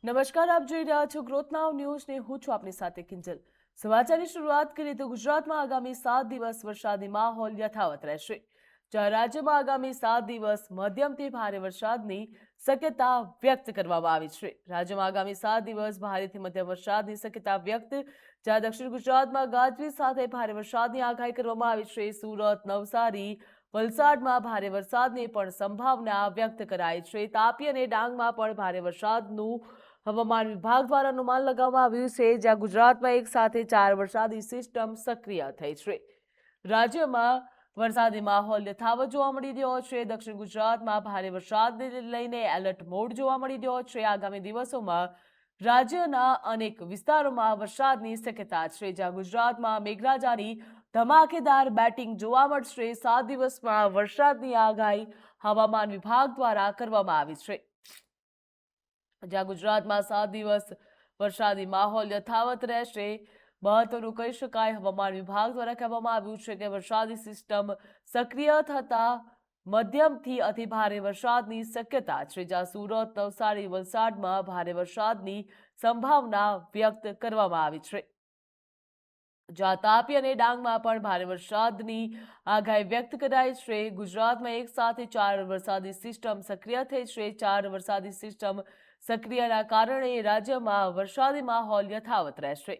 નમસ્કાર, આપ જોઈ રહ્યા છો ગ્રોથ નાવ ન્યૂઝ ને હું છું આપની સાથે કિંજલ। સમાચારની શરૂઆત કરીએ તો ગુજરાતમાં આગામી 7 દિવસ વરસાદી માહોલ યથાવત રહેશે। જ્યાં રાજ્યમાં આગામી 7 દિવસ મધ્યમથી ભારે વરસાદની શક્યતા વ્યક્ત કરવામાં આવી છે। રાજ્યમાં આગામી 7 દિવસ ભારેથી મધ્યમ વરસાદની શક્યતા વ્યક્ત, જ્યાં દક્ષિણ ગુજરાતમાં ગાજવીજ સાથે ભારે વરસાદની આગાહી કરવામાં આવી છે। સુરત, નવસારી, વલસાડમાં ભારે વરસાદની પણ સંભાવના વ્યક્ત કરાઈ છે। તાપી અને ડાંગમાં પણ ભારે વરસાદનું હવામાન વિભાગ દ્વારા અનુમાન લગાવવામાં આવ્યું છે, જ્યાં ગુજરાતમાં એક સાથે 4 વરસાદી સિસ્ટમ સક્રિય થઈ છે। રાજ્યમાં વરસાદી માહોલ યથાવત જોવા મળી રહ્યો છે। દક્ષિણ ગુજરાતમાં ભારે વરસાદને લઈને એલર્ટ મોડ જોવા મળી રહ્યો છે। આગામી દિવસોમાં રાજ્યના અનેક વિસ્તારોમાં વરસાદની શક્યતા છે, જ્યાં ગુજરાતમાં મેઘરાજાની ધમાકેદાર બેટિંગ જોવા મળશે। 7 દિવસમાં વરસાદની આગાહી હવામાન વિભાગ દ્વારા કરવામાં આવી છે, જ્યાં ગુજરાતમાં 7 દિવસ વરસાદી માહોલ યથાવત રહેશે। મહત્વનું કહી શકાય, હવામાન વિભાગ દ્વારા કહેવામાં આવ્યું છે કે વરસાદી સિસ્ટમ સક્રિય થતા મધ્યમથી અતિ ભારે વરસાદની શક્યતા છે, જ્યાં સુરત, નવસારી, વલસાડમાં ભારે વરસાદની સંભાવના વ્યક્ત કરવામાં આવી છે, જ્યાં તાપી અને ડાંગમાં પણ ભારે વરસાદની આગાહી વ્યક્ત કરાઈ છે। ગુજરાતમાં એક સાથે 4 વરસાદી સિસ્ટમ સક્રિય થઈ છે। 4 વરસાદી સિસ્ટમ સક્રિયના કારણે રાજ્યમાં વરસાદી માહોલ યથાવત રહેશે।